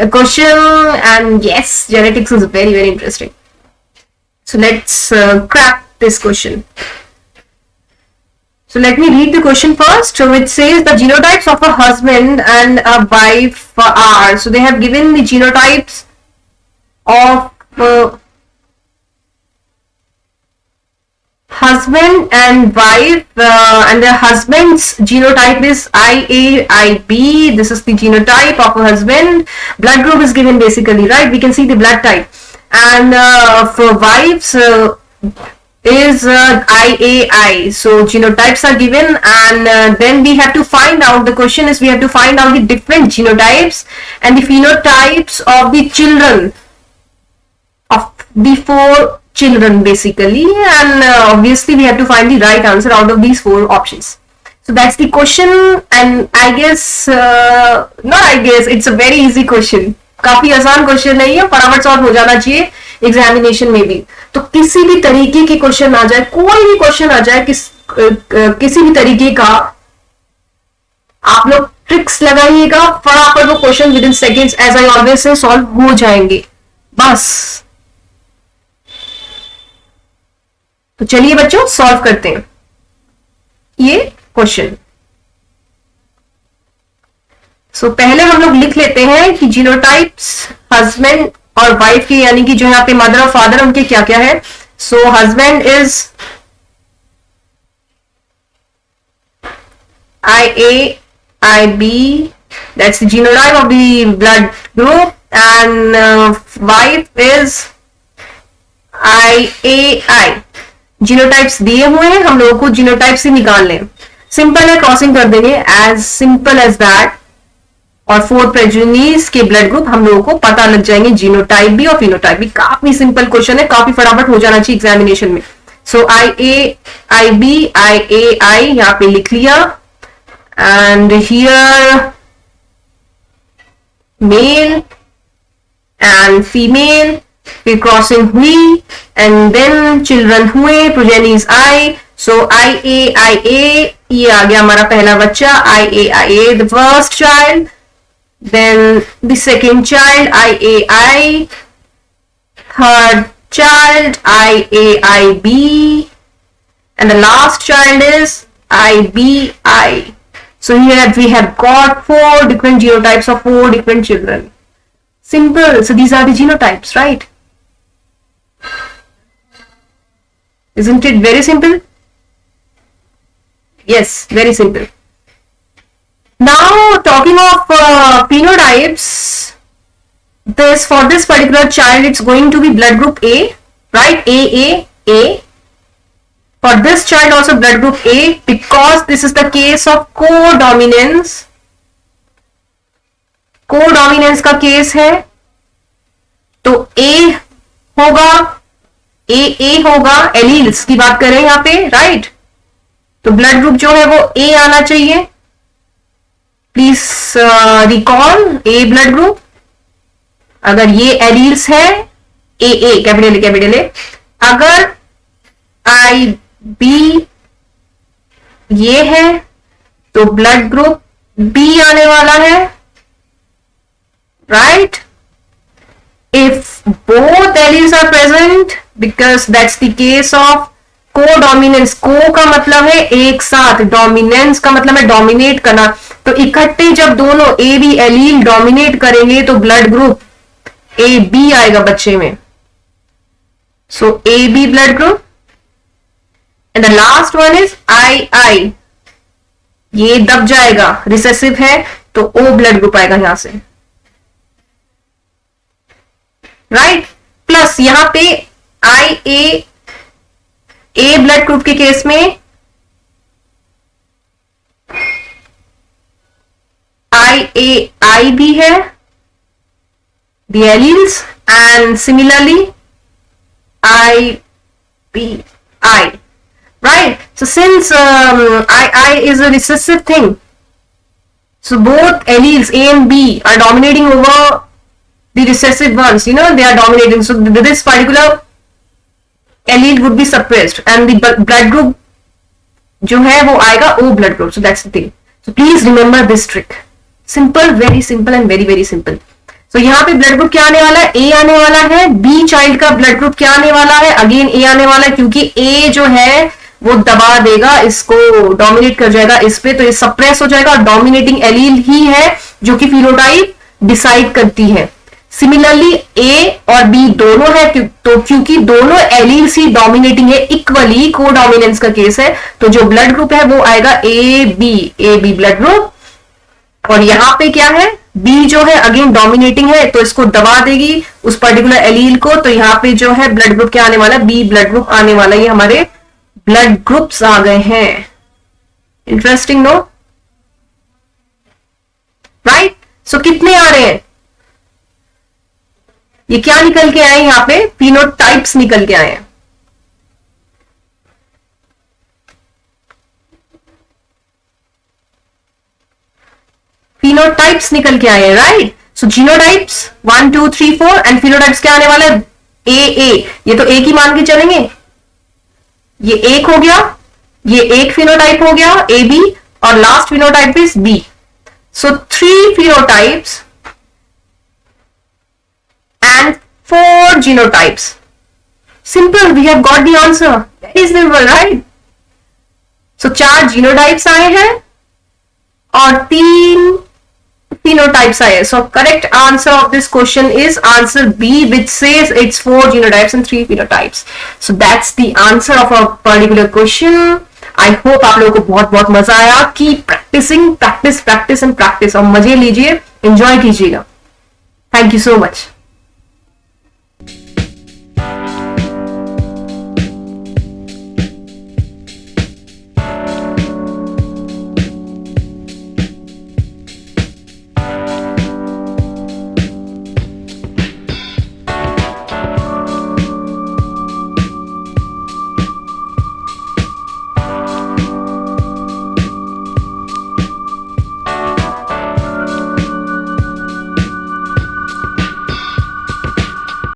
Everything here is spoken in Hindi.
a question, and yes, genetics is very, very interesting. So let's crack this question. So let me read the question first. So it says the genotypes of a husband and a wife are. So they have given the genotypes of husband and wife, and the husband's genotype is IAIB. This is the genotype of a husband. Blood group is given basically, right? We can see the blood type. And for wives is IAI. So genotypes are given, and then we have to find out, the question is we have to find out the different genotypes and the phenotypes of the children, of the 4 children basically, and obviously we have to find the right answer out of these 4 options. So that's the question, and I guess it's a very easy question. काफी आसान क्वेश्चन नहीं है, फटाफट सॉल्व हो जाना चाहिए एग्जामिनेशन में भी. तो किसी भी तरीके के क्वेश्चन आ जाए, कोई भी क्वेश्चन आ जाए, किसी भी तरीके का, आप लोग ट्रिक्स लगाइएगा, फटाफट वो question within seconds as I always से सॉल्व हो जाएंगे बस. तो चलिए बच्चों सॉल्व करते हैं ये क्वेश्चन. सो पहले हम लोग लिख लेते हैं कि जीनोटाइप्स हस्बैंड और वाइफ के, यानी कि जो यहाँ पे मदर और फादर, उनके क्या क्या है. सो husband is IAIB, that's the genotype of the blood group, and wife is IAI. Genotypes दिए हुए हैं, हम लोगों को जीनोटाइप से निकाल लें. सिंपल है, क्रॉसिंग कर देंगे, एज सिंपल एज दैट. और 4 प्रोजेनिस के ब्लड ग्रुप हम लोगों को पता लग जाएंगे, जीनोटाइप भी और फिनोटाइप भी. काफी सिंपल क्वेश्चन है, काफी फटाफट हो जाना चाहिए एग्जामिनेशन में. सो IAIB, IAI यहाँ पे लिख लिया, and here male and female, फिर क्रॉसिंग हुई, एंड देन चिल्ड्रन हुए, प्रोजेनिस आई. सो IAIA, ये आ गया हमारा पहला बच्चा, IAIA the first child. Then the second child, IAI. Third child, IAIB. And the last child is IBI. So here we have got 4 different genotypes of 4 different children. Simple. So these are the genotypes, right? Isn't it very simple? Yes, very simple. Now talking of phenotypes, for this particular child it's going to be blood group A, right? A. For this child also blood group A, because this is the case of codominance. Codominance का केस है, तो A होगा, A होगा. एलील्स की बात करें यहाँ पे, राइट? तो ब्लड ग्रुप जो है वो A आना चाहिए. Please recall A blood group. अगर ये एलील्स है, A कैपिटल ए. अगर IB ये है, तो ब्लड ग्रुप B आने वाला है, right? If both alleles are present, because that's the case of codominance. को का मतलब है एक साथ, डोमिनेंस का मतलब है डोमिनेट करना. तो इकट्ठे जब दोनों ए बी एलील डोमिनेट करेंगे तो ब्लड ग्रुप AB आएगा बच्चे में. सो AB blood group. And the last one is II. ये दब जाएगा, रिसेसिव है, तो O ब्लड ग्रुप आएगा यहां से, राइट? प्लस यहां पे IA A ब्लड ग्रुप के केस में IAI भी है, the alleles, and similarly IBI, right? So since II is a recessive thing, so both alleles A and B are dominating over the recessive ones, they are dominating. So this particular allele would be suppressed, and the blood group जो है वो आएगा O blood group. So that's the thing. So please remember this trick. Simple, very simple, and very, very simple. तो यहाँ पे ब्लड ग्रुप क्या आने वाला है, ए आने वाला है। बी चाइल्ड का ब्लड ग्रुप क्या आने वाला है, अगेन ए आने वाला है, क्योंकि ए जो है वो दबा देगा, इसको डोमिनेट कर जाएगा इस पे, तो ये सप्रेस हो जाएगा। और डोमिनेटिंग एलील ही है जो कि फिनोटाइप डिसाइड करती है। सिमिलरली ए और बी दोनों है, तो क्योंकि दोनों एलील्स ही डोमिनेटिंग है, इक्वली को डोमिनेंस का केस है, तो जो ब्लड ग्रुप है वो आएगा ए बी ब्लड ग्रुप। और यहां पे क्या है, बी जो है अगेन डोमिनेटिंग है, तो इसको दबा देगी उस पर्टिकुलर एलील को, तो यहां पे जो है ब्लड ग्रुप क्या आने वाला है, बी ब्लड ग्रुप आने वाला है। ये हमारे ब्लड ग्रुप्स आ गए हैं। Interesting no, right? सो कितने आ रहे हैं, ये क्या निकल के आए, यहां पे फिनोटाइप्स निकल के आए हैं। फिनोटाइप्स निकल के आए हैं, right? So genotypes 1 2 3 4 and phenotypes क्या आने वाला है, ए। ये तो एक ही मान के चलेंगे, ये एक हो गया, ये एक फिनोटाइप हो गया ए बी, और last phenotype is B. So 3 phenotypes and 4 genotypes. Simple, we have got the answer. Very simple, right? So 4 genotypes आए हैं और 3 phenotypes आए हैं. So correct answer of this question is answer B, which says it's 4 genotypes and 3 phenotypes. So that's the answer of a particular question. I hope आप लोगों को बहुत बहुत मजा आया। Keep practicing, practice and practice, और मजे लीजिए, enjoy कीजिएगा। Thank you so much.